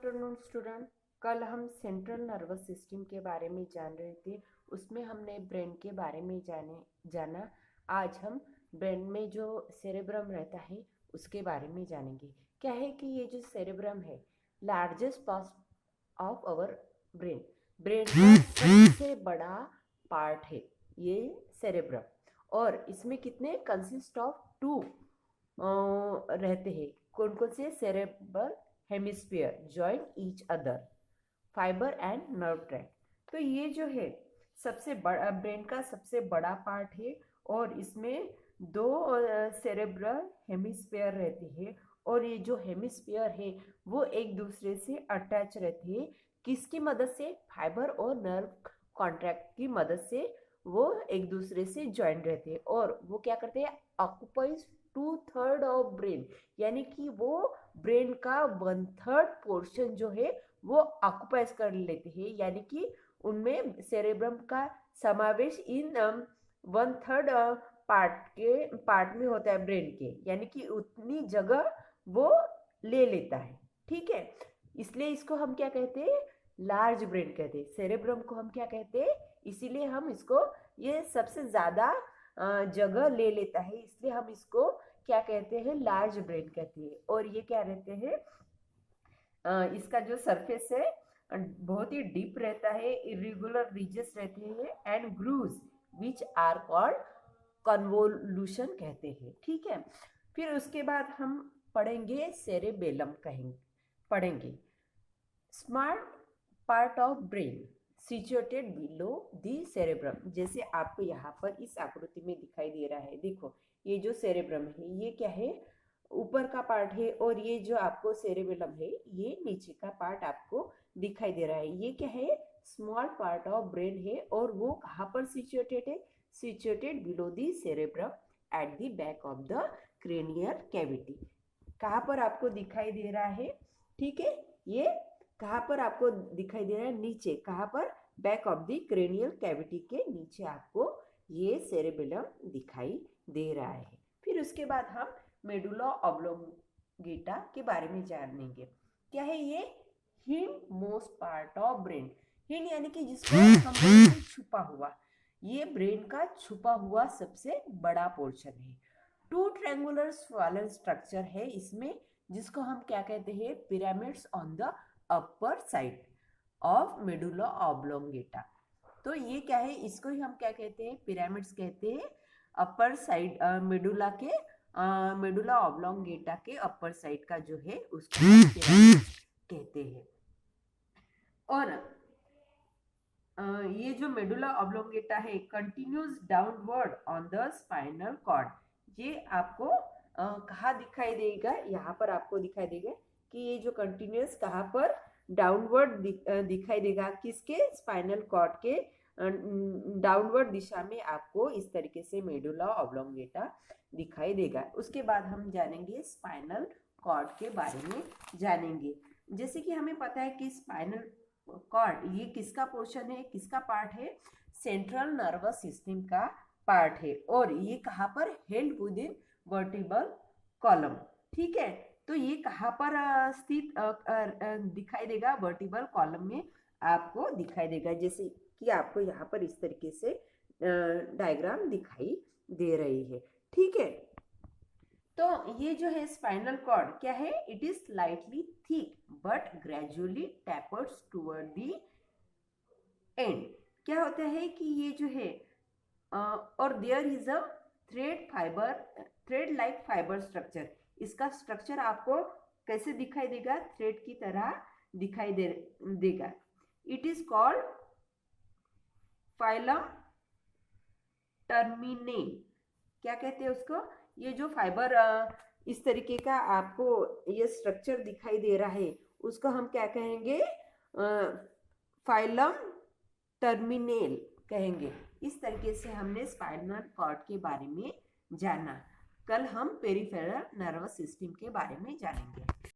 Afternoon student. कल हम central nervous system के बारे में जान रहे थे, उसमें हमने ब्रेन के बारे में जाना। आज हम ब्रेन में जो सेरेब्रम रहता है उसके बारे में जानेंगे। क्या है कि ये जो सेरेब्रम है largest part of our brain, brain का सबसे बड़ा पार्ट है ये सेरेब्रम। और इसमें कितने कंसिस्ट ऑफ टू रहते हैं, कौन कौन से? Cerebral hemisphere join each other, fibre and nerve track. तो ये जो है सबसे बड़ा ब्रेन का सबसे बड़ा पार्ट है और इसमें दो सेरेब्रल हेमिस्फीयर रहते हैं और ये जो हेमिस्फीयर है वो एक दूसरे से अटैच रहते हैं। किसकी मदद से? फाइबर और नर्व कॉन्ट्रैक्ट की मदद से वो एक दूसरे से ज्वाइन रहते हैं और वो क्या करते हैं? ऑक्युपाइज 2/3 ऑफ ब्रेन, यानी कि वो ब्रेन का 1/3 पोर्शन जो है वो ऑक्युपाइज कर लेते हैं, यानी कि उनमें सेरेब्रम का समावेश इन 1/3 पार्ट में होता है ब्रेन के, यानी कि उतनी जगह वो ले लेता है। ठीक है, इसलिए इसको हम क्या कहते हैं? लार्ज ब्रेन कहते हैं। सेरेब्रम को हम क्या कहते हैं? इसीलिए हम इसको, ये सबसे ज्यादा जगह ले लेता है, इसलिए हम इसको क्या कहते हैं? लार्ज ब्रेन कहते हैं। और ये क्या रहते हैं? इसका जो सरफेस है बहुत ही डीप रहता है, इरेगुलर रीजेस रहते हैं and grooves which are called convolution कहते हैं। ठीक है, फिर उसके बाद हम पढ़ेंगे सेरेबेलम पढ़ेंगे। Small part of brain situated below the cerebrum. जैसे आपको यहाँ पर इस आकृति में दिखाई दे रहा है, देखो ये जो सेरेब्रम है ये क्या है? ऊपर का पार्ट है और ये जो आपको सेरेबेलम है ये नीचे का पार्ट आपको दिखाई दे रहा है। ये क्या है? स्मॉल पार्ट ऑफ ब्रेन है और वो कहाँ पर सिचुएटेड है? Situated below the cerebrum at the back of the cranial cavity. कहाँ पर आपको दिखाई दे रहा है? ठीक है, ये कहाँ पर आपको दिखाई दे रहा है? नीचे। कहाँ पर? Back of the cranial cavity के नीचे आपको ये सेरेबेलम दिखाई दे रहा है। फिर उसके बाद हम मेडुला ऑब्लोंगेटा के बारे में जानेंगे। क्या है ये? Hind most part of brain. Hind यानी कि जिसको हम बोलते हैं छुपा हुआ, ये ब्रेन का छुपा हुआ सबसे बड़ा पोर्शन है। 2 ट्रायंगुलर स्वॉलन स्ट्रक्चर है इसमें, जिसको हम क्या कहते हैं? Pyramids on the upper side of medulla oblongata. तो ये क्या है? इसको ही हम क्या कहते हैं? पिरामिड्स कहते हैं। अपर साइड मेडुला ऑब्लोंगेटा के अपर साइड का जो है उसको पिरामिड्स कहते हैं। और ये जो मेडुला ऑब्लोंगेटा है continues downward on the spinal cord. ये आपको कहाँ दिखाई देगा? यहाँ पर आपको दिखाई देगा कि ये जो कंटिन्यूस कहाँ पर डाउनवर्ड दिखाई देगा? किसके? स्पाइनल कॉर्ड के डाउनवर्ड दिशा में आपको इस तरीके से मेडुला ऑब्लोंगेटा दिखाई देगा। उसके बाद हम जानेंगे स्पाइनल कॉर्ड के बारे में जानेंगे। जैसे कि हमें पता है कि स्पाइनल कॉर्ड ये किसका पोर्शन है, किसका पार्ट है? सेंट्रल नर्वस सिस्टम का पार्ट है और ये कहाँ पर? Held with in vertebral column. ठीक है, तो ये कहाँ पर स्थित दिखाई देगा? वर्टिब्रल कॉलम में आपको दिखाई देगा, जैसे कि आपको यहाँ पर इस तरीके से डायग्राम दिखाई दे रही है। ठीक है, तो ये जो है स्पाइनल कॉर्ड क्या है? It is slightly thick but gradually tapers toward the end. क्या होता है कि ये जो है और there is a thread like fibre structure. इसका स्ट्रक्चर आपको कैसे दिखाई देगा? थ्रेड की तरह दिखाई देगा। It is called filum terminale. क्या कहते हैं उसको? ये जो फाइबर इस तरीके का आपको ये स्ट्रक्चर दिखाई दे रहा है उसको हम क्या कहेंगे? फाइलम टर्मिनेल कहेंगे। इस तरीके से हमने स्पाइनल कॉर्ड के बारे में जाना। कल हम पेरिफेरल नर्वस सिस्टम के बारे में जानेंगे।